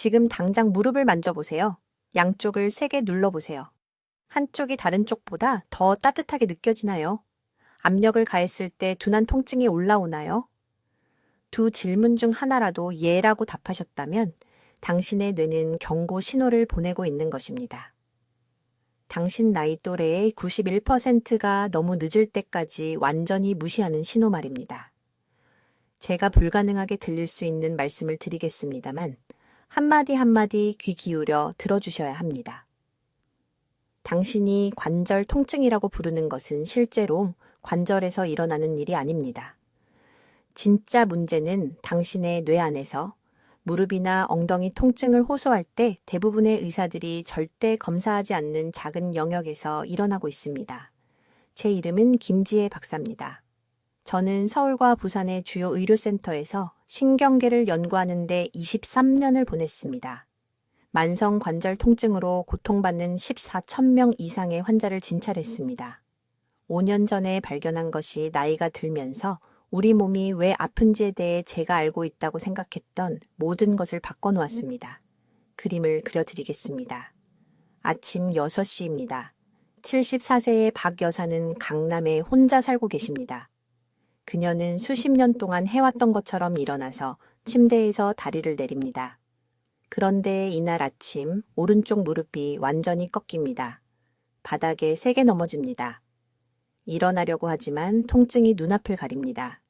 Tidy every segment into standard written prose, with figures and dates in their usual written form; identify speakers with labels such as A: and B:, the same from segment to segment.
A: 지금 당장 무릎을 만져보세요. 양쪽을 세게 눌러보세요. 한쪽이 다른 쪽보다 더 따뜻하게 느껴지나요? 압력을 가했을 때 둔한 통증이 올라오나요? 두 질문 중 하나라도 예라고 답하셨다면 당신의 뇌는 경고 신호를 보내고 있는 것입니다. 당신 나이 또래의 91%가 너무 늦을 때까지 완전히 무시하는 신호 말입니다. 제가 불가능하게 들릴 수 있는 말씀을 드리겠습니다만 한마디 한마디 귀 기울여 들어주셔야 합니다. 당신이 관절 통증이라고 부르는 것은 실제로 관절에서 일어나는 일이 아닙니다. 진짜 문제는 당신의 뇌 안에서 무릎이나 엉덩이 통증을 호소할 때 대부분의 의사들이 절대 검사하지 않는 작은 영역에서 일어나고 있습니다. 제 이름은 김지혜 박사입니다. 저는 서울과 부산의 주요 의료센터에서 신경계를 연구하는 데 23년을 보냈습니다. 만성 관절 통증으로 고통받는 14,000명 이상의 환자를 진찰했습니다. 5년 전에 발견한 것이 나이가 들면서 우리 몸이 왜 아픈지에 대해 제가 알고 있다고 생각했던 모든 것을 바꿔놓았습니다. 그림을 그려드리겠습니다. 아침 6시입니다. 74세의 박 여사는 강남에 혼자 살고 계십니다. 그녀는 수십 년 동안 해왔던 것처럼 일어나서 침대에서 다리를 내립니다. 그런데 이날 아침 오른쪽 무릎이 완전히 꺾입니다. 바닥에 세게 넘어집니다. 일어나려고 하지만 통증이 눈앞을 가립니다.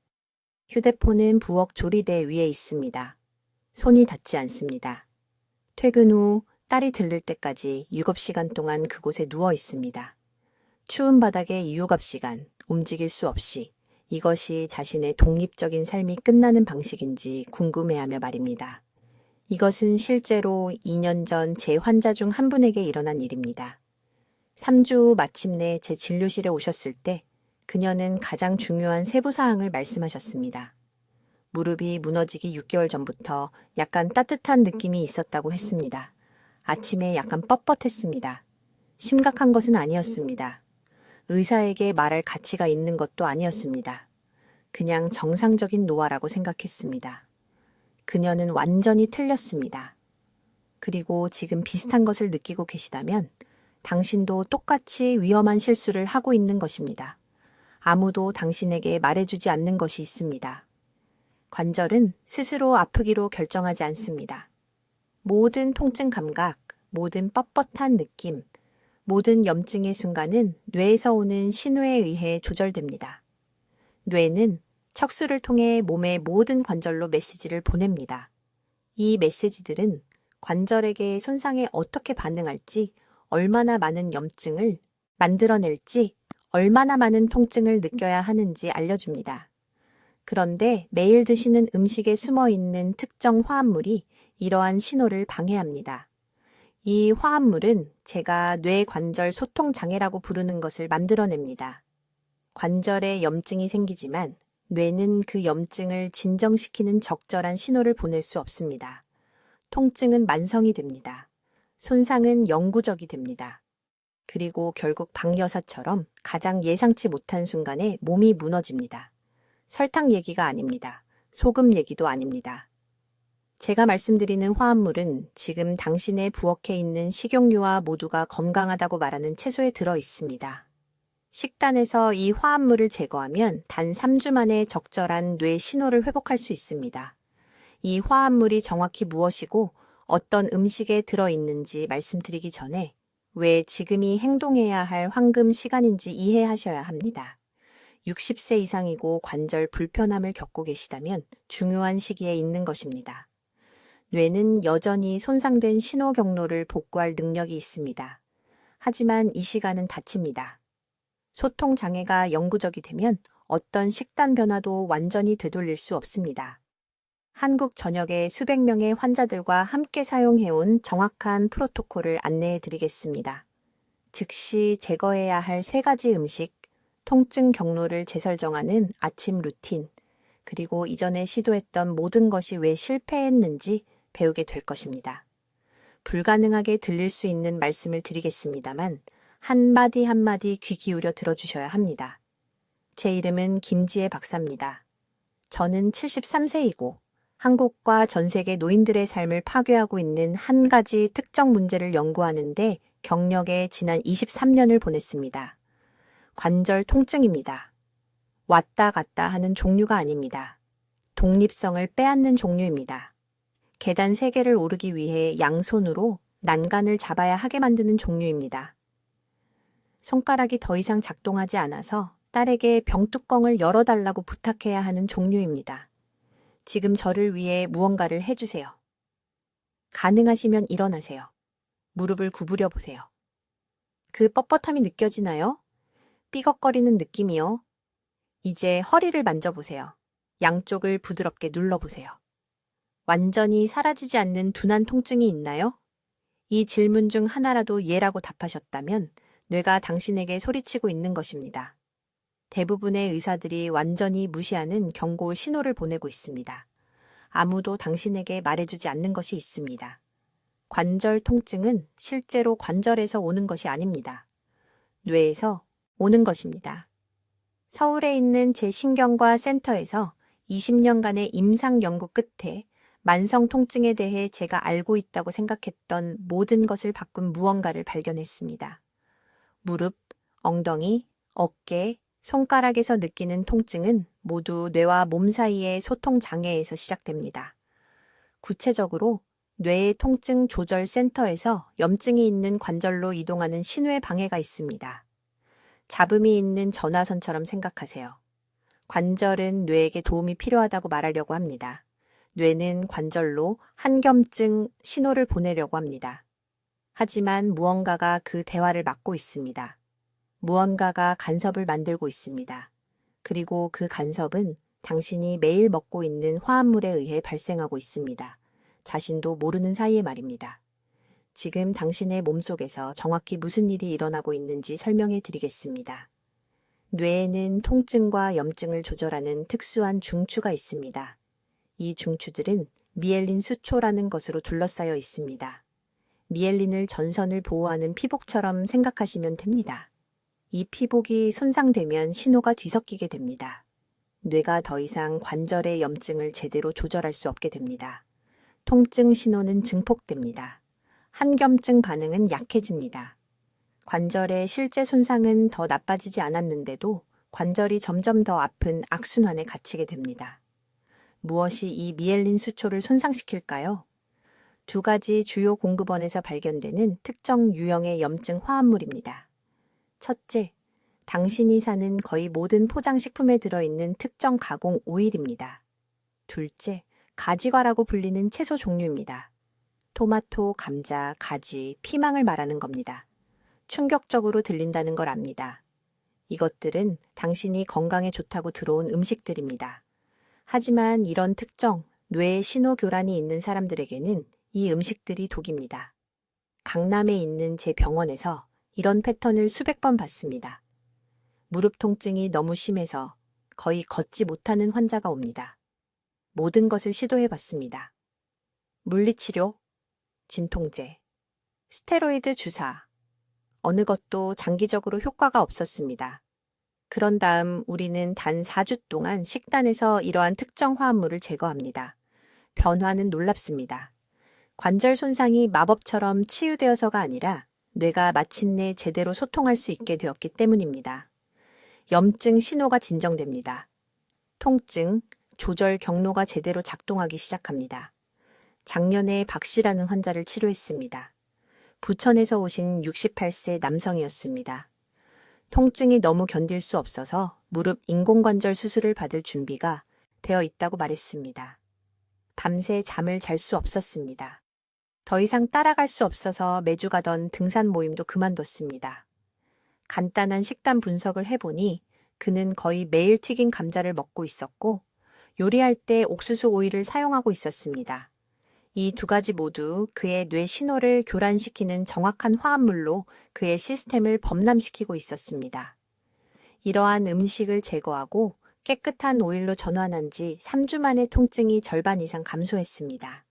A: 휴대폰은 부엌 조리대 위에 있습니다. 손이 닿지 않습니다. 퇴근 후 딸이 들를 때까지 유급시간 동안 그곳에 누워 있습니다. 추운 바닥에 유급시간, 움직일 수 없이 이것이 자신의 독립적인 삶이 끝나는 방식인지 궁금해하며 말입니다. 이것은 실제로 2년 전 제 환자 중 한 분에게 일어난 일입니다. 3주 후 마침내 제 진료실에 오셨을 때 그녀는 가장 중요한 세부사항을 말씀하셨습니다. 무릎이 무너지기 6개월 전부터 약간 따뜻한 느낌이 있었다고 했습니다. 아침에 약간 뻣뻣했습니다. 심각한 것은 아니었습니다. 의사에게 말할 가치가 있는 것도 아니었습니다. 그냥 정상적인 노화라고 생각했습니다. 그녀는 완전히 틀렸습니다. 그리고 지금 비슷한 것을 느끼고 계시다면 당신도 똑같이 위험한 실수를 하고 있는 것입니다. 아무도 당신에게 말해주지 않는 것이 있습니다. 관절은 스스로 아프기로 결정하지 않습니다. 모든 통증 감각, 모든 뻣뻣한 느낌, 모든 염증의 순간은 뇌에서 오는 신호에 의해 조절됩니다. 뇌는 척수를 통해 몸의 모든 관절로 메시지를 보냅니다. 이 메시지들은 관절에게 손상에 어떻게 반응할지, 얼마나 많은 염증을 만들어낼지, 얼마나 많은 통증을 느껴야 하는지 알려줍니다. 그런데 매일 드시는 음식에 숨어있는 특정 화합물이 이러한 신호를 방해합니다. 이 화합물은 제가 뇌관절 소통장애라고 부르는 것을 만들어냅니다. 관절에 염증이 생기지만 뇌는 그 염증을 진정시키는 적절한 신호를 보낼 수 없습니다. 통증은 만성이 됩니다. 손상은 영구적이 됩니다. 그리고 결국 박 여사처럼 가장 예상치 못한 순간에 몸이 무너집니다. 설탕 얘기가 아닙니다. 소금 얘기도 아닙니다. 제가 말씀드리는 화합물은 지금 당신의 부엌에 있는 식용유와 모두가 건강하다고 말하는 채소에 들어 있습니다. 식단에서 이 화합물을 제거하면 단 3주 만에 적절한 뇌 신호를 회복할 수 있습니다. 이 화합물이 정확히 무엇이고 어떤 음식에 들어있는지 말씀드리기 전에 왜 지금이 행동해야 할 황금 시간인지 이해하셔야 합니다. 60세 이상이고 관절 불편함을 겪고 계시다면 중요한 시기에 있는 것입니다. 뇌는 여전히 손상된 신호 경로를 복구할 능력이 있습니다. 하지만 이 시간은 닫힙니다. 소통 장애가 영구적이 되면 어떤 식단 변화도 완전히 되돌릴 수 없습니다. 한국 전역의 수백 명의 환자들과 함께 사용해온 정확한 프로토콜을 안내해 드리겠습니다. 즉시 제거해야 할 3가지 음식, 통증 경로를 재설정하는 아침 루틴, 그리고 이전에 시도했던 모든 것이 왜 실패했는지 배우게 될 것입니다. 불가능하게 들릴 수 있는 말씀을 드리겠습니다만 한마디 한마디 귀 기울여 들어주셔야 합니다. 제 이름은 김지혜 박사입니다. 저는 73세이고 한국과 전 세계 노인들의 삶을 파괴하고 있는 한 가지 특정 문제를 연구하는데 경력에 지난 23년을 보냈습니다. 관절 통증입니다. 왔다 갔다 하는 종류가 아닙니다. 독립성을 빼앗는 종류입니다. 계단 3개를 오르기 위해 양손으로 난간을 잡아야 하게 만드는 종류입니다. 손가락이 더 이상 작동하지 않아서 딸에게 병뚜껑을 열어달라고 부탁해야 하는 종류입니다. 지금 저를 위해 무언가를 해주세요. 가능하시면 일어나세요. 무릎을 구부려 보세요. 그 뻣뻣함이 느껴지나요? 삐걱거리는 느낌이요. 이제 허리를 만져보세요. 양쪽을 부드럽게 눌러보세요. 완전히 사라지지 않는 둔한 통증이 있나요? 이 질문 중 하나라도 예라고 답하셨다면 뇌가 당신에게 소리치고 있는 것입니다. 대부분의 의사들이 완전히 무시하는 경고 신호를 보내고 있습니다. 아무도 당신에게 말해주지 않는 것이 있습니다. 관절 통증은 실제로 관절에서 오는 것이 아닙니다. 뇌에서 오는 것입니다. 서울에 있는 제 신경과 센터에서 20년간의 임상 연구 끝에 만성 통증에 대해 제가 알고 있다고 생각했던 모든 것을 바꾼 무언가를 발견했습니다. 무릎, 엉덩이, 어깨, 손가락에서 느끼는 통증은 모두 뇌와 몸 사이의 소통 장애에서 시작됩니다. 구체적으로 뇌의 통증 조절 센터에서 염증이 있는 관절로 이동하는 신뢰 방해가 있습니다. 잡음이 있는 전화선처럼 생각하세요. 관절은 뇌에게 도움이 필요하다고 말하려고 합니다. 뇌는 관절로 한겸증 신호를 보내려고 합니다. 하지만 무언가가 그 대화를 막고 있습니다. 무언가가 간섭을 만들고 있습니다. 그리고 그 간섭은 당신이 매일 먹고 있는 화합물에 의해 발생하고 있습니다. 자신도 모르는 사이에 말입니다. 지금 당신의 몸속에서 정확히 무슨 일이 일어나고 있는지 설명해 드리겠습니다. 뇌에는 통증과 염증을 조절하는 특수한 중추가 있습니다. 이 중추들은 미엘린 수초라는 것으로 둘러싸여 있습니다. 미엘린을 전선을 보호하는 피복처럼 생각하시면 됩니다. 이 피복이 손상되면 신호가 뒤섞이게 됩니다. 뇌가 더 이상 관절의 염증을 제대로 조절할 수 없게 됩니다. 통증 신호는 증폭됩니다. 한겸증 반응은 약해집니다. 관절의 실제 손상은 더 나빠지지 않았는데도 관절이 점점 더 아픈 악순환에 갇히게 됩니다. 무엇이 이 미엘린 수초를 손상시킬까요? 2가지 주요 공급원에서 발견되는 특정 유형의 염증 화합물입니다. 첫째, 당신이 사는 거의 모든 포장식품에 들어있는 특정 가공 오일입니다. 둘째, 가지과라고 불리는 채소 종류입니다. 토마토, 감자, 가지, 피망을 말하는 겁니다. 충격적으로 들린다는 걸 압니다. 이것들은 당신이 건강에 좋다고 들어온 음식들입니다. 하지만 이런 특정, 뇌의 신호 교란이 있는 사람들에게는 이 음식들이 독입니다. 강남에 있는 제 병원에서 이런 패턴을 수백 번 봤습니다. 무릎 통증이 너무 심해서 거의 걷지 못하는 환자가 옵니다. 모든 것을 시도해 봤습니다. 물리치료, 진통제, 스테로이드 주사, 어느 것도 장기적으로 효과가 없었습니다. 그런 다음 우리는 단 4주 동안 식단에서 이러한 특정 화합물을 제거합니다. 변화는 놀랍습니다. 관절 손상이 마법처럼 치유되어서가 아니라 뇌가 마침내 제대로 소통할 수 있게 되었기 때문입니다. 염증 신호가 진정됩니다. 통증, 조절 경로가 제대로 작동하기 시작합니다. 작년에 박 씨라는 환자를 치료했습니다. 부천에서 오신 68세 남성이었습니다. 통증이 너무 견딜 수 없어서 무릎 인공관절 수술을 받을 준비가 되어 있다고 말했습니다. 밤새 잠을 잘 수 없었습니다. 더 이상 따라갈 수 없어서 매주 가던 등산 모임도 그만뒀습니다. 간단한 식단 분석을 해보니 그는 거의 매일 튀긴 감자를 먹고 있었고 요리할 때 옥수수 오일을 사용하고 있었습니다. 이 2가지 모두 그의 뇌 신호를 교란시키는 정확한 화합물로 그의 시스템을 범람시키고 있었습니다. 이러한 음식을 제거하고 깨끗한 오일로 전환한 지 3주 만에 통증이 절반 이상 감소했습니다.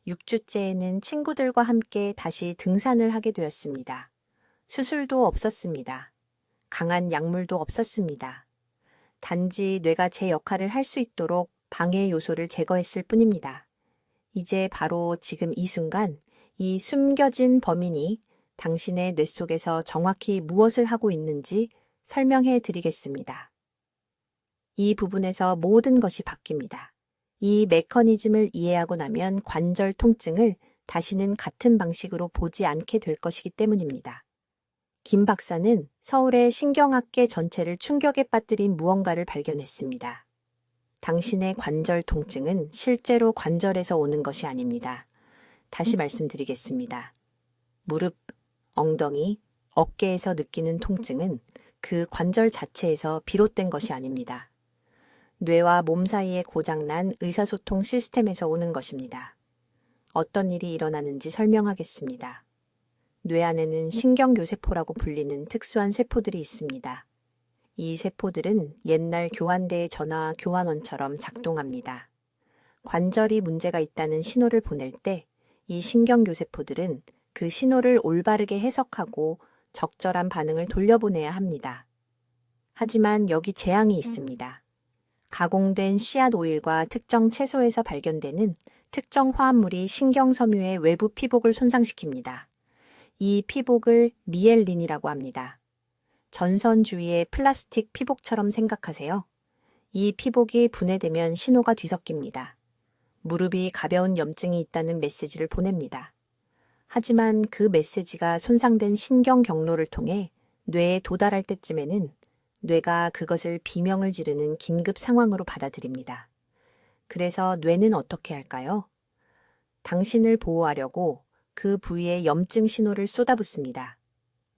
A: 6주째에는 친구들과 함께 다시 등산을 하게 되었습니다. 수술도 없었습니다. 강한 약물도 없었습니다. 단지 뇌가 제 역할을 할 수 있도록 방해 요소를 제거했을 뿐입니다. 이제 바로 지금 이 순간 이 숨겨진 범인이 당신의 뇌 속에서 정확히 무엇을 하고 있는지 설명해 드리겠습니다. 이 부분에서 모든 것이 바뀝니다. 이 메커니즘을 이해하고 나면 관절 통증을 다시는 같은 방식으로 보지 않게 될 것이기 때문입니다. 김 박사는 서울의 신경학계 전체를 충격에 빠뜨린 무언가를 발견했습니다. 당신의 관절 통증은 실제로 관절에서 오는 것이 아닙니다. 다시 말씀드리겠습니다. 무릎, 엉덩이, 어깨에서 느끼는 통증은 그 관절 자체에서 비롯된 것이 아닙니다. 뇌와 몸 사이에 고장난 의사소통 시스템에서 오는 것입니다. 어떤 일이 일어나는지 설명하겠습니다. 뇌 안에는 신경교세포라고 불리는 특수한 세포들이 있습니다. 이 세포들은 옛날 교환대의 전화 교환원처럼 작동합니다. 관절이 문제가 있다는 신호를 보낼 때 이 신경교세포들은 그 신호를 올바르게 해석하고 적절한 반응을 돌려보내야 합니다. 하지만 여기 재앙이 있습니다. 가공된 씨앗 오일과 특정 채소에서 발견되는 특정 화합물이 신경섬유의 외부 피복을 손상시킵니다. 이 피복을 미엘린이라고 합니다. 전선 주위의 플라스틱 피복처럼 생각하세요. 이 피복이 분해되면 신호가 뒤섞입니다. 무릎이 가벼운 염증이 있다는 메시지를 보냅니다. 하지만 그 메시지가 손상된 신경 경로를 통해 뇌에 도달할 때쯤에는 뇌가 그것을 비명을 지르는 긴급 상황으로 받아들입니다. 그래서 뇌는 어떻게 할까요? 당신을 보호하려고 그 부위에 염증 신호를 쏟아붓습니다.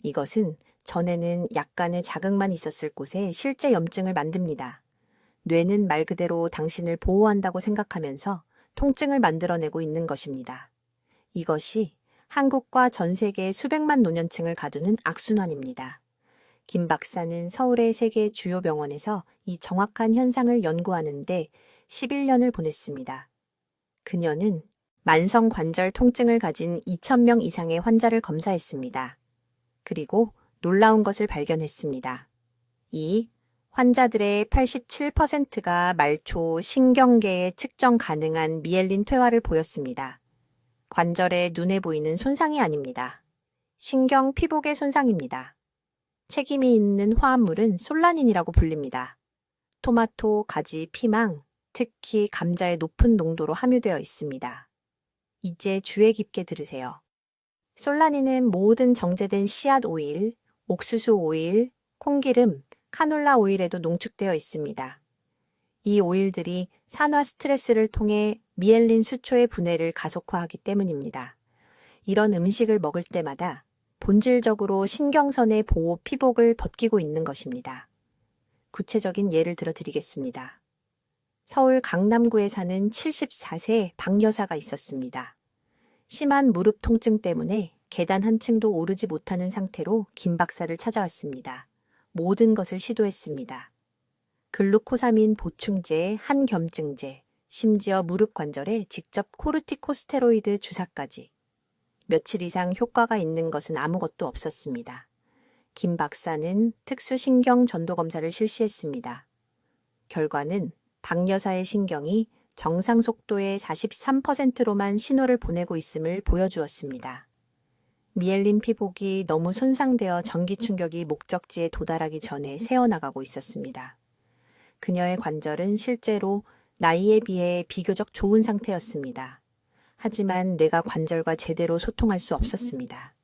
A: 이것은 전에는 약간의 자극만 있었을 곳에 실제 염증을 만듭니다. 뇌는 말 그대로 당신을 보호한다고 생각하면서 통증을 만들어내고 있는 것입니다. 이것이 한국과 전 세계의 수백만 노년층을 가두는 악순환입니다. 김 박사는 서울의 세 개 주요 병원에서 이 정확한 현상을 연구하는데 11년을 보냈습니다. 그녀는 만성 관절 통증을 가진 2,000명 이상의 환자를 검사했습니다. 그리고 놀라운 것을 발견했습니다. 이 환자들의 87%가 말초 신경계에 측정 가능한 미엘린 퇴화를 보였습니다. 관절에 눈에 보이는 손상이 아닙니다. 신경 피복의 손상입니다. 책임이 있는 화합물은 솔라닌이라고 불립니다. 토마토, 가지, 피망, 특히 감자에 높은 농도로 함유되어 있습니다. 이제 주의 깊게 들으세요. 솔라닌은 모든 정제된 씨앗 오일, 옥수수 오일, 콩기름, 카놀라 오일에도 농축되어 있습니다. 이 오일들이 산화 스트레스를 통해 미엘린 수초의 분해를 가속화하기 때문입니다. 이런 음식을 먹을 때마다 본질적으로 신경선의 보호 피복을 벗기고 있는 것입니다. 구체적인 예를 들어 드리겠습니다. 서울 강남구에 사는 74세 박 여사가 있었습니다. 심한 무릎 통증 때문에 계단 한 층도 오르지 못하는 상태로 김 박사를 찾아왔습니다. 모든 것을 시도했습니다. 글루코사민 보충제, 한겸증제, 심지어 무릎 관절에 직접 코르티코스테로이드 주사까지. 며칠 이상 효과가 있는 것은 아무것도 없었습니다. 김 박사는 특수신경 전도 검사를 실시했습니다. 결과는 박 여사의 신경이 정상 속도의 43%로만 신호를 보내고 있음을 보여주었습니다. 미엘린 피복이 너무 손상되어 전기 충격이 목적지에 도달하기 전에 새어나가고 있었습니다. 그녀의 관절은 실제로 나이에 비해 비교적 좋은 상태였습니다. 하지만 뇌가 관절과 제대로 소통할 수 없었습니다.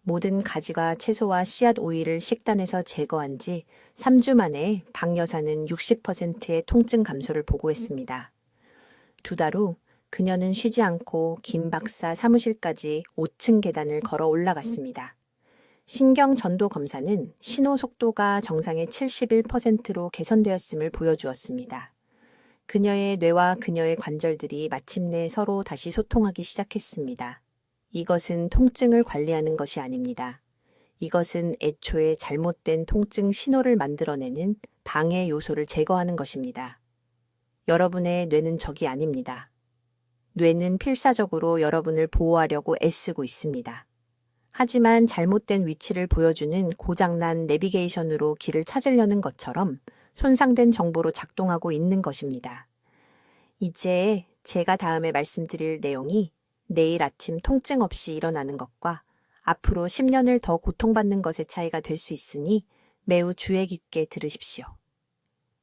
A: 모든 가지와 채소와 씨앗 오일을 식단에서 제거한 지 3주 만에 박 여사는 60%의 통증 감소를 보고했습니다. 2달 후 그녀는 쉬지 않고 김 박사 사무실까지 5층 계단을 걸어 올라갔습니다. 신경 전도 검사는 신호 속도가 정상의 71%로 개선되었음을 보여주었습니다. 그녀의 뇌와 그녀의 관절들이 마침내 서로 다시 소통하기 시작했습니다. 이것은 통증을 관리하는 것이 아닙니다. 이것은 애초에 잘못된 통증 신호를 만들어내는 방해 요소를 제거하는 것입니다. 여러분의 뇌는 적이 아닙니다. 뇌는 필사적으로 여러분을 보호하려고 애쓰고 있습니다. 하지만 잘못된 위치를 보여주는 고장난 내비게이션으로 길을 찾으려는 것처럼 손상된 정보로 작동하고 있는 것입니다. 이제 제가 다음에 말씀드릴 내용이 내일 아침 통증 없이 일어나는 것과 앞으로 10년을 더 고통받는 것의 차이가 될 수 있으니 매우 주의 깊게 들으십시오.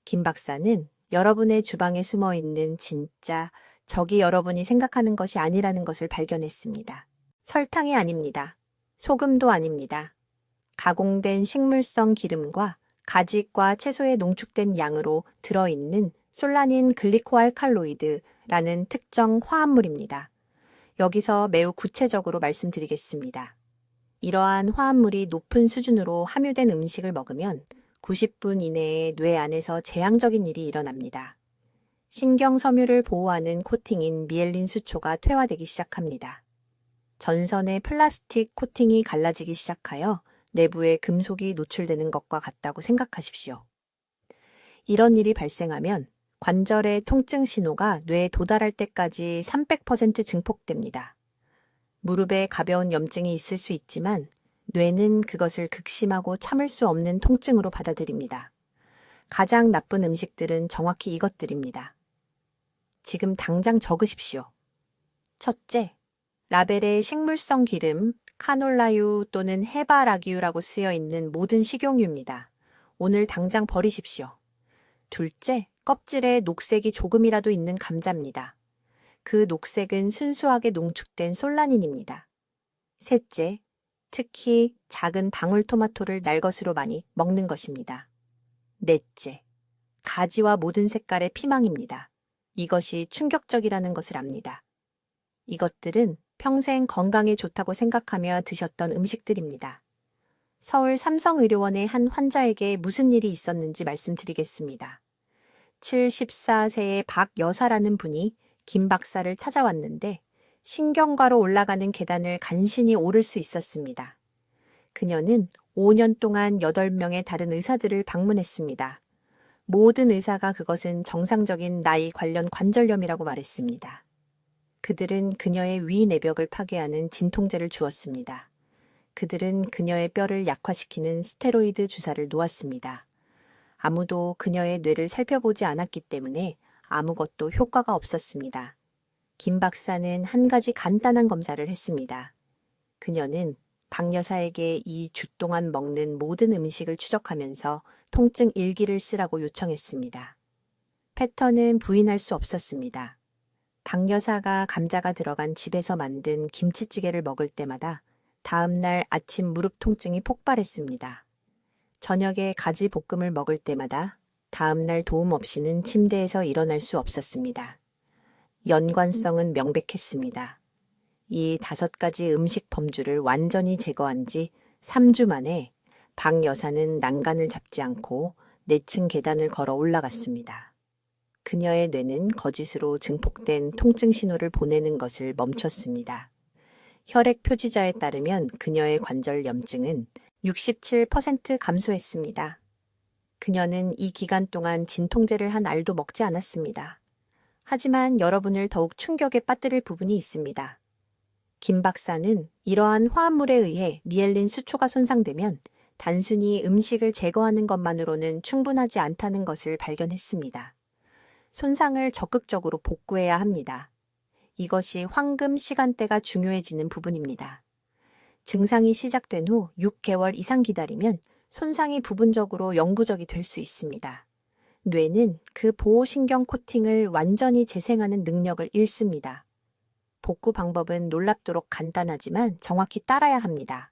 A: 김 박사는 여러분의 주방에 숨어 있는 진짜 적이 여러분이 생각하는 것이 아니라는 것을 발견했습니다. 설탕이 아닙니다. 소금도 아닙니다. 가공된 식물성 기름과 가직과 채소의 농축된 양으로 들어있는 솔라닌 글리코알칼로이드라는 특정 화합물입니다. 여기서 매우 구체적으로 말씀드리겠습니다. 이러한 화합물이 높은 수준으로 함유된 음식을 먹으면 90분 이내에 뇌 안에서 재앙적인 일이 일어납니다. 신경섬유를 보호하는 코팅인 미엘린 수초가 퇴화되기 시작합니다. 전선의 플라스틱 코팅이 갈라지기 시작하여 내부에 금속이 노출되는 것과 같다고 생각하십시오. 이런 일이 발생하면 관절의 통증 신호가 뇌에 도달할 때까지 300% 증폭됩니다. 무릎에 가벼운 염증이 있을 수 있지만 뇌는 그것을 극심하고 참을 수 없는 통증으로 받아들입니다. 가장 나쁜 음식들은 정확히 이것들입니다. 지금 당장 적으십시오. 첫째, 라벨에 식물성 기름, 카놀라유 또는 해바라기유라고 쓰여 있는 모든 식용유입니다. 오늘 당장 버리십시오. 둘째, 껍질에 녹색이 조금이라도 있는 감자입니다. 그 녹색은 순수하게 농축된 솔라닌입니다. 셋째, 특히 작은 방울토마토를 날것으로 많이 먹는 것입니다. 넷째, 가지와 모든 색깔의 피망입니다. 이것이 충격적이라는 것을 압니다. 이것들은 평생 건강에 좋다고 생각하며 드셨던 음식들입니다. 서울 삼성의료원의 한 환자에게 무슨 일이 있었는지 말씀드리겠습니다. 74세의 박 여사라는 분이 김 박사를 찾아왔는데 신경과로 올라가는 계단을 간신히 오를 수 있었습니다. 그녀는 5년 동안 8명의 다른 의사들을 방문했습니다. 모든 의사가 그것은 정상적인 나이 관련 관절염이라고 말했습니다. 그들은 그녀의 위 내벽을 파괴하는 진통제를 주었습니다. 그들은 그녀의 뼈를 약화시키는 스테로이드 주사를 놓았습니다. 아무도 그녀의 뇌를 살펴보지 않았기 때문에 아무것도 효과가 없었습니다. 김 박사는 한 가지 간단한 검사를 했습니다. 그녀는 박 여사에게 2주 동안 먹는 모든 음식을 추적하면서 통증 일기를 쓰라고 요청했습니다. 패턴은 부인할 수 없었습니다. 박 여사가 감자가 들어간 집에서 만든 김치찌개를 먹을 때마다 다음날 아침 무릎 통증이 폭발했습니다. 저녁에 가지 볶음을 먹을 때마다 다음날 도움 없이는 침대에서 일어날 수 없었습니다. 연관성은 명백했습니다. 이 5가지 음식 범주를 완전히 제거한 지 3주 만에 박 여사는 난간을 잡지 않고 4층 계단을 걸어 올라갔습니다. 그녀의 뇌는 거짓으로 증폭된 통증 신호를 보내는 것을 멈췄습니다. 혈액 표지자에 따르면 그녀의 관절 염증은 67% 감소했습니다. 그녀는 이 기간 동안 진통제를 한 알도 먹지 않았습니다. 하지만 여러분을 더욱 충격에 빠뜨릴 부분이 있습니다. 김 박사는 이러한 화합물에 의해 미엘린 수초가 손상되면 단순히 음식을 제거하는 것만으로는 충분하지 않다는 것을 발견했습니다. 손상을 적극적으로 복구해야 합니다. 이것이 황금 시간대가 중요해지는 부분입니다. 증상이 시작된 후 6개월 이상 기다리면 손상이 부분적으로 영구적이 될 수 있습니다. 뇌는 그 보호신경 코팅을 완전히 재생하는 능력을 잃습니다. 복구 방법은 놀랍도록 간단하지만 정확히 따라야 합니다.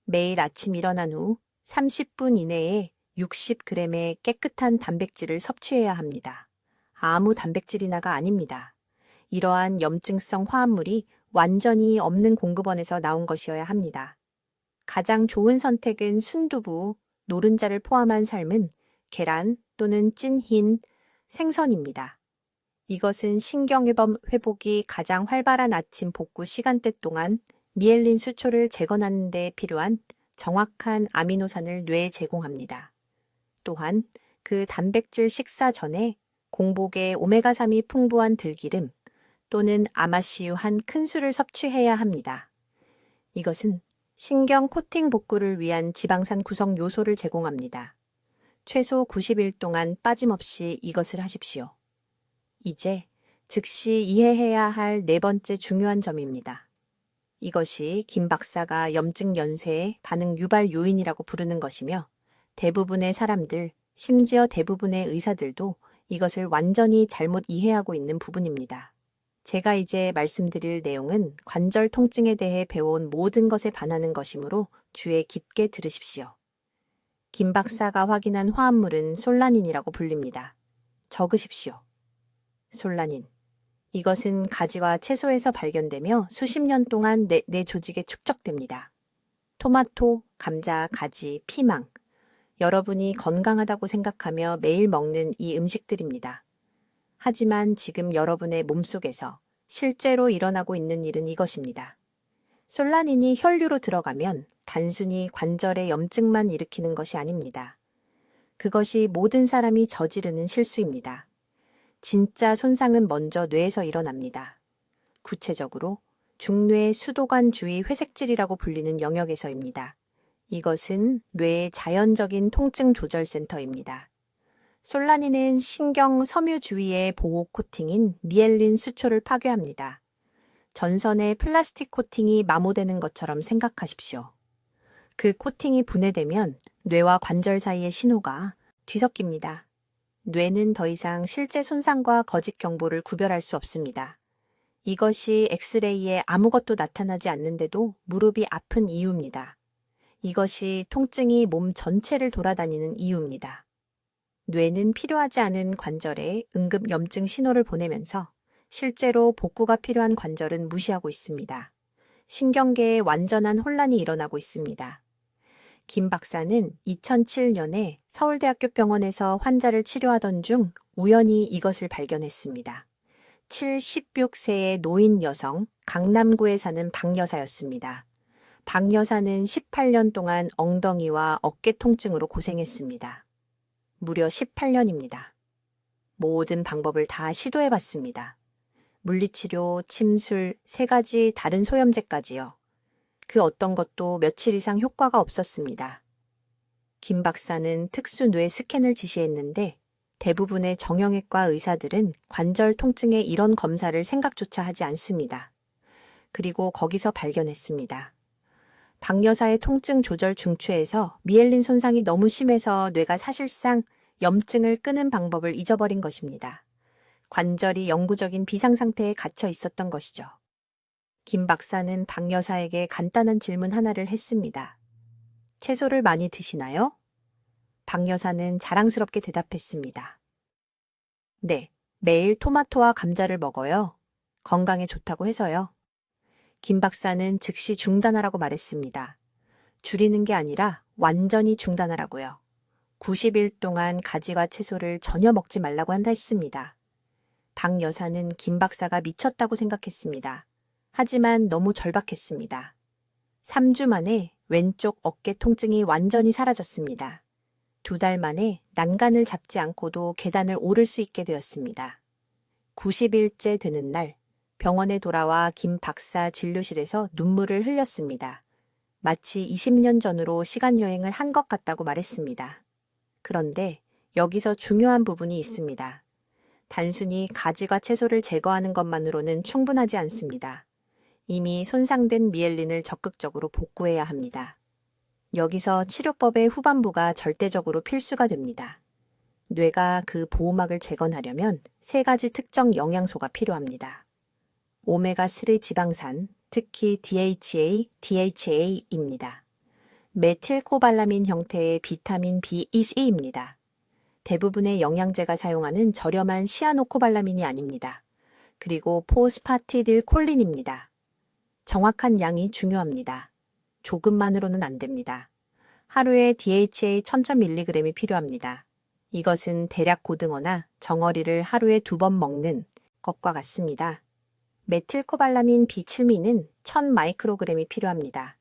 A: 매일 아침 일어난 후 30분 이내에 60g의 깨끗한 단백질을 섭취해야 합니다. 아무 단백질이나가 아닙니다. 이러한 염증성 화합물이 완전히 없는 공급원에서 나온 것이어야 합니다. 가장 좋은 선택은 순두부, 노른자를 포함한 삶은 계란 또는 찐 흰 생선입니다. 이것은 신경회복이 가장 활발한 아침 복구 시간대 동안 미엘린 수초를 재건하는 데 필요한 정확한 아미노산을 뇌에 제공합니다. 또한 그 단백질 식사 전에 공복에 오메가3이 풍부한 들기름 또는 아마씨유 한 큰술을 섭취해야 합니다. 이것은 신경 코팅 복구를 위한 지방산 구성 요소를 제공합니다. 최소 90일 동안 빠짐없이 이것을 하십시오. 이제 즉시 이해해야 할 네 번째 중요한 점입니다. 이것이 김 박사가 염증 연쇄의 반응 유발 요인이라고 부르는 것이며 대부분의 사람들, 심지어 대부분의 의사들도 이것을 완전히 잘못 이해하고 있는 부분입니다. 제가 이제 말씀드릴 내용은 관절 통증에 대해 배워온 모든 것에 반하는 것이므로 주의 깊게 들으십시오. 김 박사가 확인한 화합물은 솔라닌이라고 불립니다. 적으십시오. 솔라닌. 이것은 가지와 채소에서 발견되며 수십 년 동안 내 조직에 축적됩니다. 토마토, 감자, 가지, 피망. 여러분이 건강하다고 생각하며 매일 먹는 이 음식들입니다. 하지만 지금 여러분의 몸속에서 실제로 일어나고 있는 일은 이것입니다. 솔라닌이 혈류로 들어가면 단순히 관절의 염증만 일으키는 것이 아닙니다. 그것이 모든 사람이 저지르는 실수입니다. 진짜 손상은 먼저 뇌에서 일어납니다. 구체적으로 중뇌 수도관 주위 회색질이라고 불리는 영역에서입니다. 이것은 뇌의 자연적인 통증 조절 센터입니다. 솔라닌은 신경 섬유 주위의 보호 코팅인 미엘린 수초를 파괴합니다. 전선의 플라스틱 코팅이 마모되는 것처럼 생각하십시오. 그 코팅이 분해되면 뇌와 관절 사이의 신호가 뒤섞입니다. 뇌는 더 이상 실제 손상과 거짓 경보를 구별할 수 없습니다. 이것이 엑스레이에 아무것도 나타나지 않는데도 무릎이 아픈 이유입니다. 이것이 통증이 몸 전체를 돌아다니는 이유입니다. 뇌는 필요하지 않은 관절에 응급 염증 신호를 보내면서 실제로 복구가 필요한 관절은 무시하고 있습니다. 신경계에 완전한 혼란이 일어나고 있습니다. 김 박사는 2007년에 서울대학교 병원에서 환자를 치료하던 중 우연히 이것을 발견했습니다. 76세의 노인 여성, 강남구에 사는 박 여사였습니다. 박 여사는 18년 동안 엉덩이와 어깨 통증으로 고생했습니다. 무려 18년입니다. 모든 방법을 다 시도해봤습니다. 물리치료, 침술, 3가지 다른 소염제까지요. 그 어떤 것도 며칠 이상 효과가 없었습니다. 김 박사는 특수 뇌 스캔을 지시했는데 대부분의 정형외과 의사들은 관절 통증에 이런 검사를 생각조차 하지 않습니다. 그리고 거기서 발견했습니다. 박 여사의 통증 조절 중추에서 미엘린 손상이 너무 심해서 뇌가 사실상 염증을 끄는 방법을 잊어버린 것입니다. 관절이 영구적인 비상 상태에 갇혀 있었던 것이죠. 김 박사는 박 여사에게 간단한 질문 하나를 했습니다. 채소를 많이 드시나요? 박 여사는 자랑스럽게 대답했습니다. 네, 매일 토마토와 감자를 먹어요. 건강에 좋다고 해서요. 김 박사는 즉시 중단하라고 말했습니다. 줄이는 게 아니라 완전히 중단하라고요. 90일 동안 가지와 채소를 전혀 먹지 말라고 한다 했습니다. 박 여사는 김 박사가 미쳤다고 생각했습니다. 하지만 너무 절박했습니다. 3주 만에 왼쪽 어깨 통증이 완전히 사라졌습니다. 2달 만에 난간을 잡지 않고도 계단을 오를 수 있게 되었습니다. 90일째 되는 날 병원에 돌아와 김 박사 진료실에서 눈물을 흘렸습니다. 마치 20년 전으로 시간여행을 한 것 같다고 말했습니다. 그런데 여기서 중요한 부분이 있습니다. 단순히 가지과 채소를 제거하는 것만으로는 충분하지 않습니다. 이미 손상된 미엘린을 적극적으로 복구해야 합니다. 여기서 치료법의 후반부가 절대적으로 필수가 됩니다. 뇌가 그 보호막을 재건하려면 3가지 특정 영양소가 필요합니다. 오메가3 지방산, 특히 DHA, DHA입니다. 메틸코발라민 형태의 비타민 B2C입니다. 대부분의 영양제가 사용하는 저렴한 시아노코발라민이 아닙니다. 그리고 포스파티딜콜린입니다. 정확한 양이 중요합니다. 조금만으로는 안 됩니다. 하루에 DHA 1000mg이 필요합니다. 이것은 대략 고등어나 정어리를 하루에 2번 먹는 것과 같습니다. 메틸코발라민 B7미는 1000마이크로그램이 필요합니다.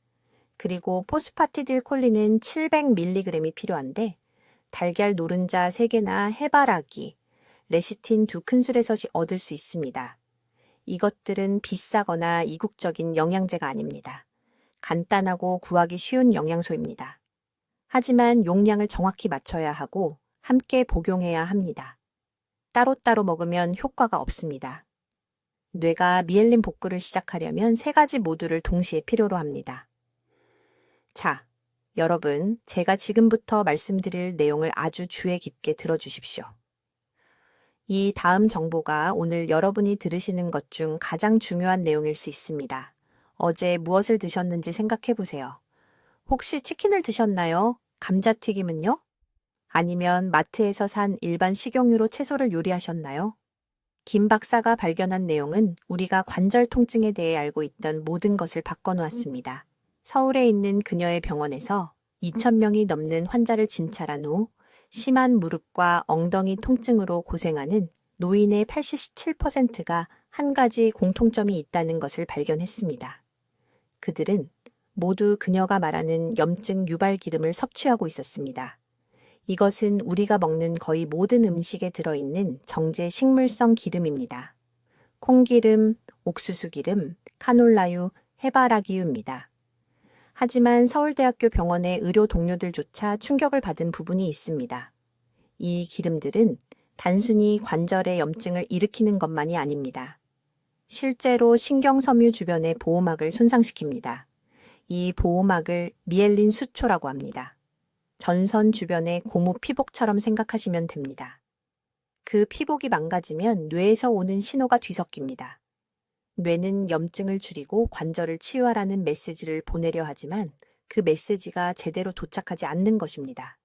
A: 그리고 포스파티딜콜린은 700mg이 필요한데 달걀 노른자 3개나 해바라기, 레시틴 2큰술에서 얻을 수 있습니다. 이것들은 비싸거나 이국적인 영양제가 아닙니다. 간단하고 구하기 쉬운 영양소입니다. 하지만 용량을 정확히 맞춰야 하고 함께 복용해야 합니다. 따로따로 먹으면 효과가 없습니다. 뇌가 미엘린 복구를 시작하려면 세 가지 모두를 동시에 필요로 합니다. 자, 여러분, 제가 지금부터 말씀드릴 내용을 아주 주의 깊게 들어주십시오. 이 다음 정보가 오늘 여러분이 들으시는 것 중 가장 중요한 내용일 수 있습니다. 어제 무엇을 드셨는지 생각해 보세요. 혹시 치킨을 드셨나요? 감자튀김은요? 아니면 마트에서 산 일반 식용유로 채소를 요리하셨나요? 김 박사가 발견한 내용은 우리가 관절 통증에 대해 알고 있던 모든 것을 바꿔놓았습니다. 서울에 있는 그녀의 병원에서 2,000명이 넘는 환자를 진찰한 후 심한 무릎과 엉덩이 통증으로 고생하는 노인의 87%가 한 가지 공통점이 있다는 것을 발견했습니다. 그들은 모두 그녀가 말하는 염증 유발 기름을 섭취하고 있었습니다. 이것은 우리가 먹는 거의 모든 음식에 들어있는 정제 식물성 기름입니다. 콩기름, 옥수수 기름, 카놀라유, 해바라기유입니다. 하지만 서울대학교 병원의 의료 동료들조차 충격을 받은 부분이 있습니다. 이 기름들은 단순히 관절의 염증을 일으키는 것만이 아닙니다. 실제로 신경섬유 주변의 보호막을 손상시킵니다. 이 보호막을 미엘린 수초라고 합니다. 전선 주변의 고무 피복처럼 생각하시면 됩니다. 그 피복이 망가지면 뇌에서 오는 신호가 뒤섞입니다. 뇌는 염증을 줄이고 관절을 치유하라는 메시지를 보내려 하지만 그 메시지가 제대로 도착하지 않는 것입니다.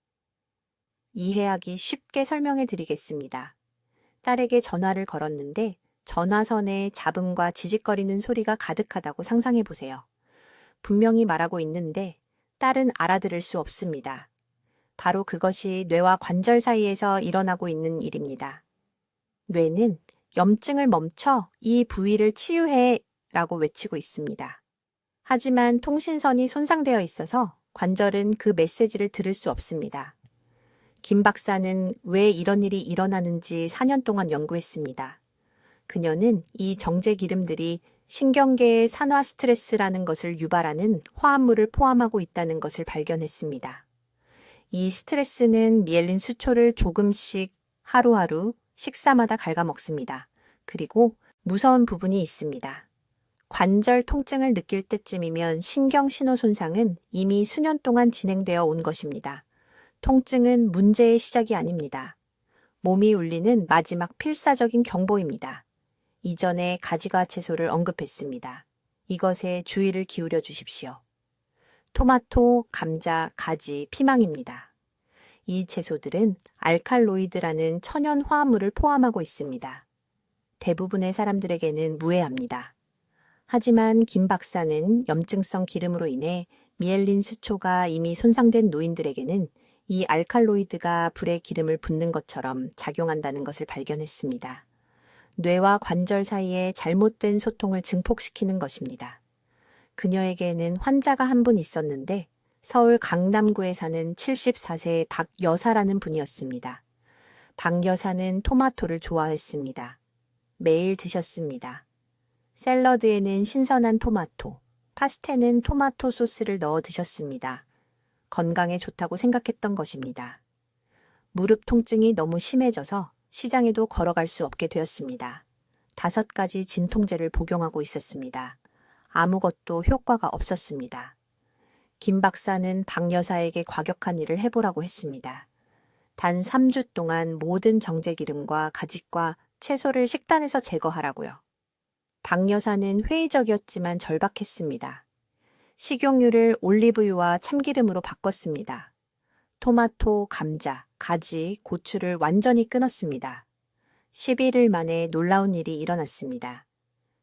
A: 이해하기 쉽게 설명해 드리겠습니다. 딸에게 전화를 걸었는데 전화선에 잡음과 지직거리는 소리가 가득하다고 상상해 보세요. 분명히 말하고 있는데 딸은 알아들을 수 없습니다. 바로 그것이 뇌와 관절 사이에서 일어나고 있는 일입니다. 뇌는 염증을 멈춰 이 부위를 치유해 라고 외치고 있습니다. 하지만 통신선이 손상되어 있어서 관절은 그 메시지를 들을 수 없습니다. 김 박사는 왜 이런 일이 일어나는지 4년 동안 연구했습니다. 그녀는 이 정제 기름들이 신경계의 산화 스트레스라는 것을 유발하는 화합물을 포함하고 있다는 것을 발견했습니다. 이 스트레스는 미엘린 수초를 조금씩 하루하루 식사마다 갉아먹습니다. 그리고 무서운 부분이 있습니다. 관절 통증을 느낄 때쯤이면 신경 신호 손상은 이미 수년 동안 진행되어 온 것입니다. 통증은 문제의 시작이 아닙니다. 몸이 울리는 마지막 필사적인 경보입니다. 이전에 가지과 채소를 언급했습니다. 이것에 주의를 기울여 주십시오. 토마토, 감자, 가지, 피망입니다. 이 채소들은 알칼로이드라는 천연 화합물을 포함하고 있습니다. 대부분의 사람들에게는 무해합니다. 하지만 김 박사는 염증성 기름으로 인해 미엘린 수초가 이미 손상된 노인들에게는 이 알칼로이드가 불에 기름을 붓는 것처럼 작용한다는 것을 발견했습니다. 뇌와 관절 사이의 잘못된 소통을 증폭시키는 것입니다. 그녀에게는 환자가 한 분 있었는데 서울 강남구에 사는 74세의 박 여사라는 분이었습니다. 박 여사는 토마토를 좋아했습니다. 매일 드셨습니다. 샐러드에는 신선한 토마토, 파스타에는 토마토 소스를 넣어 드셨습니다. 건강에 좋다고 생각했던 것입니다. 무릎 통증이 너무 심해져서 시장에도 걸어갈 수 없게 되었습니다. 5가지 진통제를 복용하고 있었습니다. 아무것도 효과가 없었습니다. 김 박사는 박 여사에게 과격한 일을 해보라고 했습니다. 단 3주 동안 모든 정제기름과 가짓과 채소를 식단에서 제거하라고요. 박 여사는 회의적이었지만 절박했습니다. 식용유를 올리브유와 참기름으로 바꿨습니다. 토마토, 감자, 가지, 고추를 완전히 끊었습니다. 11일 만에 놀라운 일이 일어났습니다.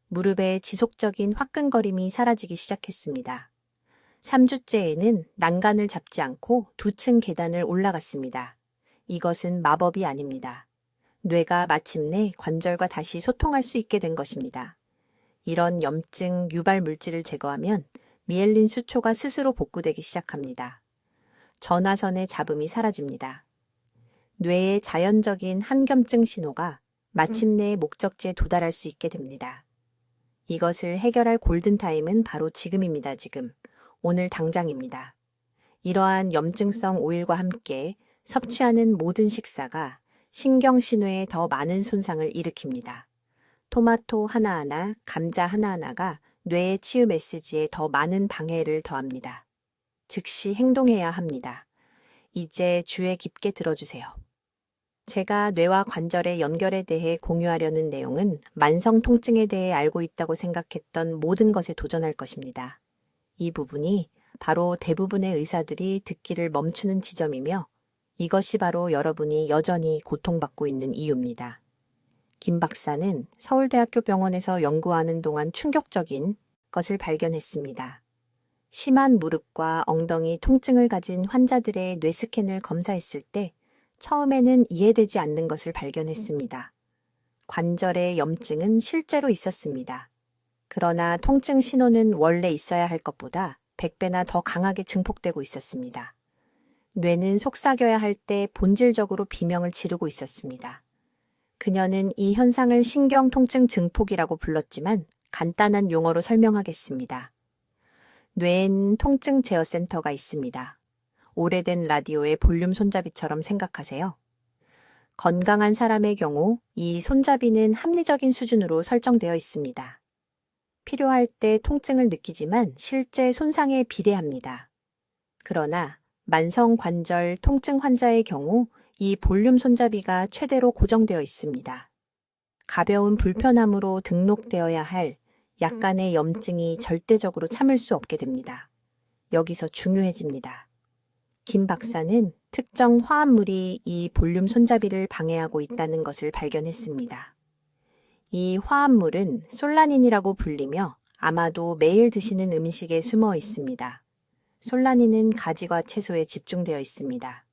A: 무릎의 지속적인 화끈거림이 사라지기 시작했습니다. 3주째에는 난간을 잡지 않고 2층 계단을 올라갔습니다. 이것은 마법이 아닙니다. 뇌가 마침내 관절과 다시 소통할 수 있게 된 것입니다. 이런 염증 유발 물질을 제거하면 미엘린 수초가 스스로 복구되기 시작합니다. 전화선의 잡음이 사라집니다. 뇌의 자연적인 한겸증 신호가 마침내 목적지에 도달할 수 있게 됩니다. 이것을 해결할 골든타임은 바로 지금입니다. 지금. 오늘 당장입니다. 이러한 염증성 오일과 함께 섭취하는 모든 식사가 신경신호에 더 많은 손상을 일으킵니다. 토마토 하나하나, 감자 하나하나가 뇌의 치유 메시지에 더 많은 방해를 더합니다. 즉시 행동해야 합니다. 이제 주의 깊게 들어주세요. 제가 뇌와 관절의 연결에 대해 공유하려는 내용은 만성 통증에 대해 알고 있다고 생각했던 모든 것에 도전할 것입니다. 이 부분이 바로 대부분의 의사들이 듣기를 멈추는 지점이며 이것이 바로 여러분이 여전히 고통받고 있는 이유입니다. 김 박사는 서울대학교 병원에서 연구하는 동안 충격적인 것을 발견했습니다. 심한 무릎과 엉덩이 통증을 가진 환자들의 뇌 스캔을 검사했을 때 처음에는 이해되지 않는 것을 발견했습니다. 관절의 염증은 실제로 있었습니다. 그러나 통증 신호는 원래 있어야 할 것보다 100배나 더 강하게 증폭되고 있었습니다. 뇌는 속삭여야 할 때 본질적으로 비명을 지르고 있었습니다. 그녀는 이 현상을 신경통증 증폭이라고 불렀지만 간단한 용어로 설명하겠습니다. 뇌엔 통증 제어 센터가 있습니다. 오래된 라디오의 볼륨 손잡이처럼 생각하세요. 건강한 사람의 경우 이 손잡이는 합리적인 수준으로 설정되어 있습니다. 필요할 때 통증을 느끼지만 실제 손상에 비례합니다. 그러나 만성 관절 통증 환자의 경우 이 볼륨 손잡이가 최대로 고정되어 있습니다. 가벼운 불편함으로 등록되어야 할 약간의 염증이 절대적으로 참을 수 없게 됩니다. 여기서 중요해집니다. 김 박사는 특정 화합물이 이 볼륨 손잡이를 방해하고 있다는 것을 발견했습니다. 이 화합물은 솔라닌이라고 불리며 아마도 매일 드시는 음식에 숨어 있습니다. 솔라닌은 가지과 채소에 집중되어 있습니다.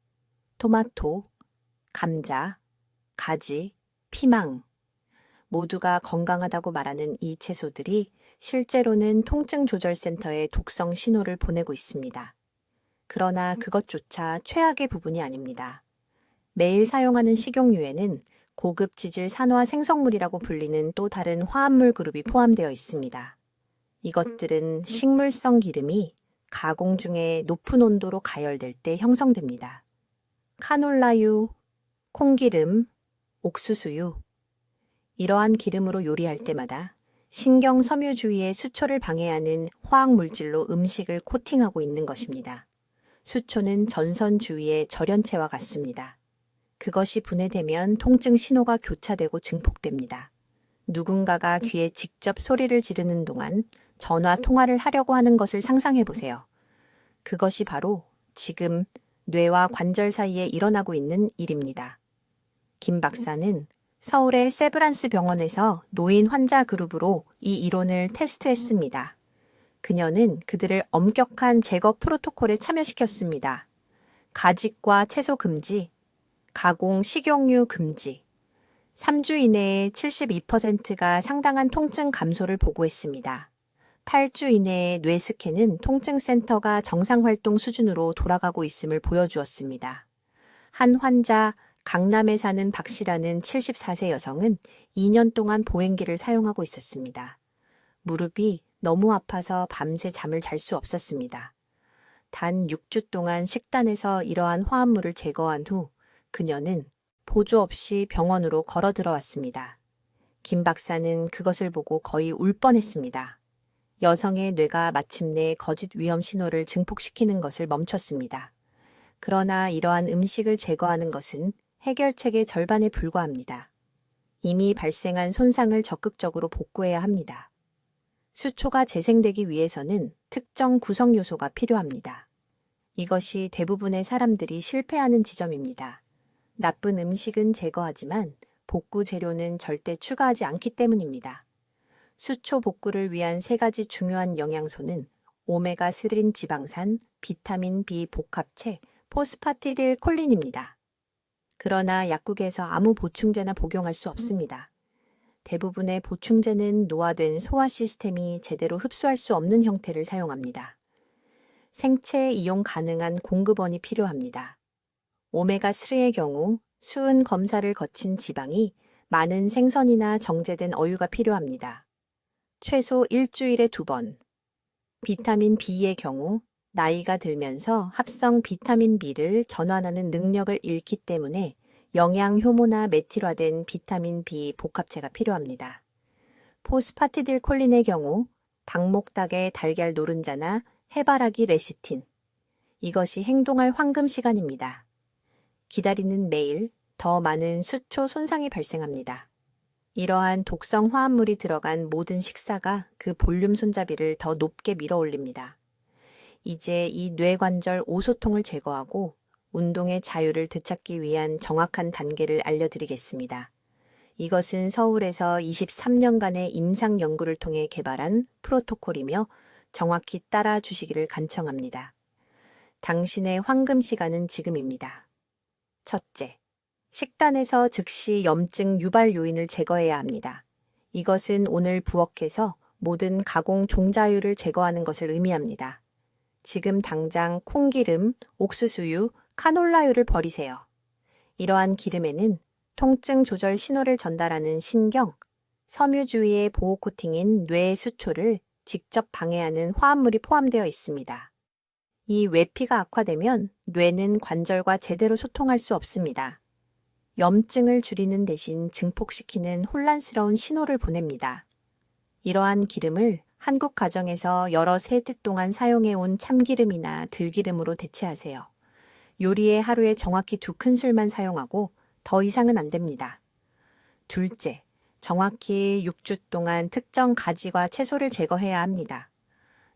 A: 토마토, 감자, 가지, 피망 모두가 건강하다고 말하는 이 채소들이 실제로는 통증 조절 센터에 독성 신호를 보내고 있습니다. 그러나 그것조차 최악의 부분이 아닙니다. 매일 사용하는 식용유에는 고급 지질 산화 생성물이라고 불리는 또 다른 화합물 그룹이 포함되어 있습니다. 이것들은 식물성 기름이 가공 중에 높은 온도로 가열될 때 형성됩니다. 카놀라유, 콩기름, 옥수수유. 이러한 기름으로 요리할 때마다 신경 섬유주위의 수초를 방해하는 화학 물질로 음식을 코팅하고 있는 것입니다. 수초는 전선 주위의 절연체와 같습니다. 그것이 분해되면 통증 신호가 교차되고 증폭됩니다. 누군가가 귀에 직접 소리를 지르는 동안 전화 통화를 하려고 하는 것을 상상해 보세요. 그것이 바로 지금 뇌와 관절 사이에 일어나고 있는 일입니다. 김 박사는 서울의 세브란스 병원에서 노인 환자 그룹으로 이 이론을 테스트했습니다. 그녀는 그들을 엄격한 제거 프로토콜에 참여시켰습니다. 가직과 채소 금지, 가공 식용유 금지, 3주 이내에 72%가 상당한 통증 감소를 보고했습니다. 8주 이내에 뇌 스캔은 통증센터가 정상 활동 수준으로 돌아가고 있음을 보여주었습니다. 한 환자, 강남에 사는 박 씨라는 74세 여성은 2년 동안 보행기를 사용하고 있었습니다. 무릎이 너무 아파서 밤새 잠을 잘 수 없었습니다. 단 6주 동안 식단에서 이러한 화합물을 제거한 후 그녀는 보조 없이 병원으로 걸어 들어왔습니다. 김 박사는 그것을 보고 거의 울 뻔했습니다. 여성의 뇌가 마침내 거짓 위험 신호를 증폭시키는 것을 멈췄습니다. 그러나 이러한 음식을 제거하는 것은 해결책의 절반에 불과합니다. 이미 발생한 손상을 적극적으로 복구해야 합니다. 수초가 재생되기 위해서는 특정 구성 요소가 필요합니다. 이것이 대부분의 사람들이 실패하는 지점입니다. 나쁜 음식은 제거하지만 복구 재료는 절대 추가하지 않기 때문입니다. 수초 복구를 위한 3가지 중요한 영양소는 오메가3 지방산, 비타민 B 복합체, 포스파티딜 콜린입니다. 그러나 약국에서 아무 보충제나 복용할 수 없습니다. 대부분의 보충제는 노화된 소화 시스템이 제대로 흡수할 수 없는 형태를 사용합니다. 생체 이용 가능한 공급원이 필요합니다. 오메가3의 경우 수은 검사를 거친 지방이 많은 생선이나 정제된 어유가 필요합니다. 최소 일주일에 2번. 비타민 B의 경우 나이가 들면서 합성 비타민 B를 전환하는 능력을 잃기 때문에 영양 효모나 메틸화된 비타민 B 복합체가 필요합니다. 포스파티딜콜린의 경우 방목닭의 달걀 노른자나 해바라기 레시틴. 이것이 행동할 황금 시간입니다. 기다리는 매일 더 많은 수초 손상이 발생합니다. 이러한 독성 화합물이 들어간 모든 식사가 그 볼륨 손잡이를 더 높게 밀어 올립니다. 이제 이 뇌관절 오소통을 제거하고 운동의 자유를 되찾기 위한 정확한 단계를 알려드리겠습니다. 이것은 서울에서 23년간의 임상 연구를 통해 개발한 프로토콜이며 정확히 따라 주시기를 간청합니다. 당신의 황금 시간은 지금입니다. 첫째, 식단에서 즉시 염증 유발 요인을 제거해야 합니다. 이것은 오늘 부엌에서 모든 가공 종자유를 제거하는 것을 의미합니다. 지금 당장 콩기름, 옥수수유, 카놀라유를 버리세요. 이러한 기름에는 통증 조절 신호를 전달하는 신경, 섬유주위의 보호 코팅인 뇌의 수초를 직접 방해하는 화합물이 포함되어 있습니다. 이 외피가 악화되면 뇌는 관절과 제대로 소통할 수 없습니다. 염증을 줄이는 대신 증폭시키는 혼란스러운 신호를 보냅니다. 이러한 기름을 한국 가정에서 여러 세대 동안 사용해온 참기름이나 들기름으로 대체하세요. 요리에 하루에 정확히 2큰술만 사용하고 더 이상은 안 됩니다. 둘째, 정확히 6주 동안 특정 가지와 채소를 제거해야 합니다.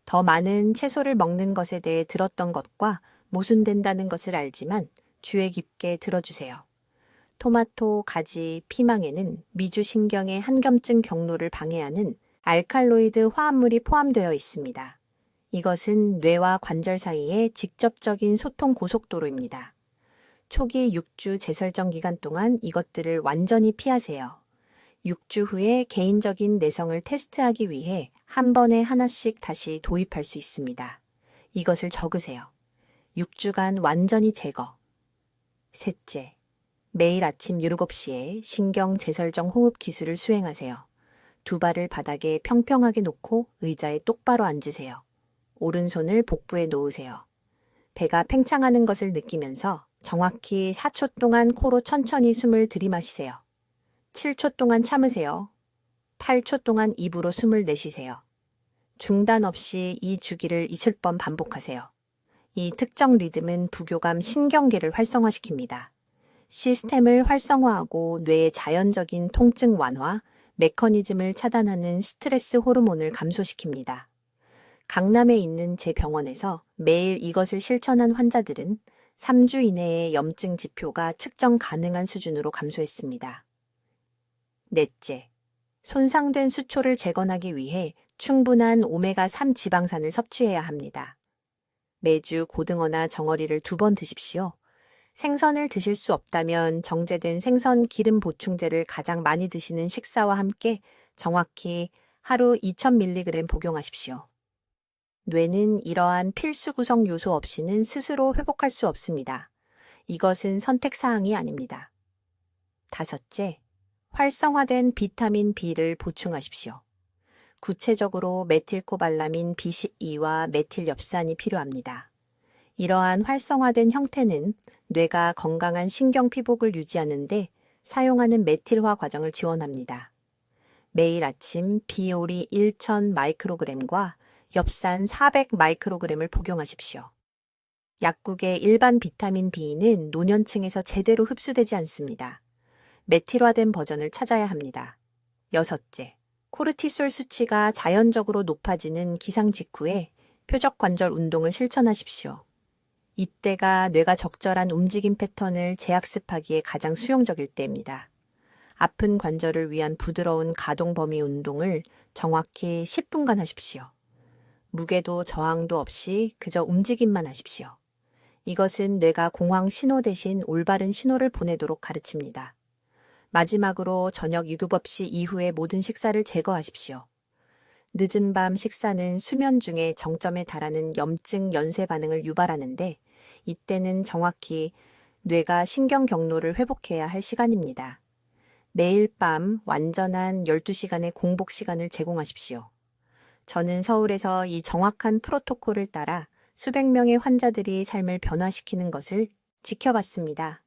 A: 더 많은 채소를 먹는 것에 대해 들었던 것과 모순된다는 것을 알지만 주의 깊게 들어주세요. 토마토, 가지, 피망에는 미주신경의 한겸증 경로를 방해하는 알칼로이드 화합물이 포함되어 있습니다. 이것은 뇌와 관절 사이의 직접적인 소통 고속도로입니다. 초기 6주 재설정 기간 동안 이것들을 완전히 피하세요. 6주 후에 개인적인 내성을 테스트하기 위해 한 번에 하나씩 다시 도입할 수 있습니다. 이것을 적으세요. 6주간 완전히 제거. 셋째, 매일 아침 7시에 신경 재설정 호흡 기술을 수행하세요. 두 발을 바닥에 평평하게 놓고 의자에 똑바로 앉으세요. 오른손을 복부에 놓으세요. 배가 팽창하는 것을 느끼면서 정확히 4초 동안 코로 천천히 숨을 들이마시세요. 7초 동안 참으세요. 8초 동안 입으로 숨을 내쉬세요. 중단 없이 이 주기를 20번 반복하세요. 이 특정 리듬은 부교감 신경계를 활성화시킵니다. 시스템을 활성화하고 뇌의 자연적인 통증 완화, 메커니즘을 차단하는 스트레스 호르몬을 감소시킵니다. 강남에 있는 제 병원에서 매일 이것을 실천한 환자들은 3주 이내에 염증 지표가 측정 가능한 수준으로 감소했습니다. 넷째, 손상된 수초를 재건하기 위해 충분한 오메가3 지방산을 섭취해야 합니다. 매주 고등어나 정어리를 2번 드십시오. 생선을 드실 수 없다면 정제된 생선 기름 보충제를 가장 많이 드시는 식사와 함께 정확히 하루 2000mg 복용하십시오. 뇌는 이러한 필수 구성 요소 없이는 스스로 회복할 수 없습니다. 이것은 선택사항이 아닙니다. 다섯째, 활성화된 비타민 B를 보충하십시오. 구체적으로 메틸코발라민 B12와 메틸엽산이 필요합니다. 이러한 활성화된 형태는 뇌가 건강한 신경 피복을 유지하는데 사용하는 메틸화 과정을 지원합니다. 매일 아침 비오리 1000 마이크로그램과 엽산 400 마이크로그램을 복용하십시오. 약국의 일반 비타민 B는 노년층에서 제대로 흡수되지 않습니다. 메틸화된 버전을 찾아야 합니다. 여섯째, 코르티솔 수치가 자연적으로 높아지는 기상 직후에 표적 관절 운동을 실천하십시오. 이때가 뇌가 적절한 움직임 패턴을 재학습하기에 가장 수용적일 때입니다. 아픈 관절을 위한 부드러운 가동 범위 운동을 정확히 10분간 하십시오. 무게도 저항도 없이 그저 움직임만 하십시오. 이것은 뇌가 공황 신호 대신 올바른 신호를 보내도록 가르칩니다. 마지막으로 저녁 유급 없이 이후의 모든 식사를 제거하십시오. 늦은 밤 식사는 수면 중에 정점에 달하는 염증 연쇄 반응을 유발하는데 이때는 정확히 뇌가 신경 경로를 회복해야 할 시간입니다. 매일 밤 완전한 12시간의 공복 시간을 제공하십시오. 저는 서울에서 이 정확한 프로토콜을 따라 수백 명의 환자들이 삶을 변화시키는 것을 지켜봤습니다.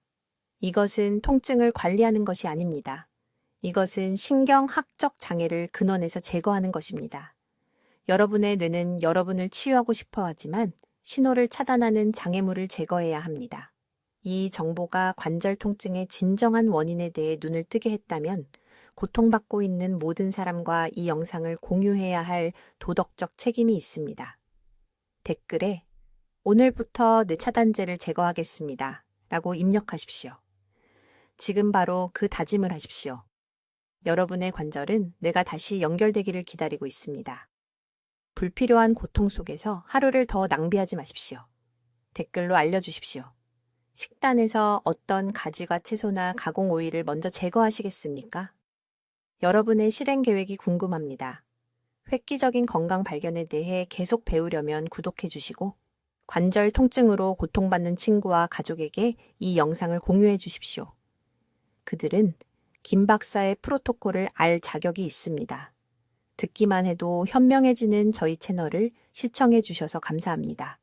A: 이것은 통증을 관리하는 것이 아닙니다. 이것은 신경학적 장애를 근원에서 제거하는 것입니다. 여러분의 뇌는 여러분을 치유하고 싶어 하지만 신호를 차단하는 장애물을 제거해야 합니다. 이 정보가 관절 통증의 진정한 원인에 대해 눈을 뜨게 했다면 고통받고 있는 모든 사람과 이 영상을 공유해야 할 도덕적 책임이 있습니다. 댓글에 오늘부터 뇌 차단제를 제거하겠습니다. 라고 입력하십시오. 지금 바로 그 다짐을 하십시오. 여러분의 관절은 뇌가 다시 연결되기를 기다리고 있습니다. 불필요한 고통 속에서 하루를 더 낭비하지 마십시오. 댓글로 알려주십시오. 식단에서 어떤 가지과 채소나 가공 오일을 먼저 제거하시겠습니까? 여러분의 실행 계획이 궁금합니다. 획기적인 건강 발견에 대해 계속 배우려면 구독해 주시고 관절 통증으로 고통받는 친구와 가족에게 이 영상을 공유해 주십시오. 그들은 김 박사의 프로토콜을 알 자격이 있습니다. 듣기만 해도 현명해지는 저희 채널을 시청해 주셔서 감사합니다.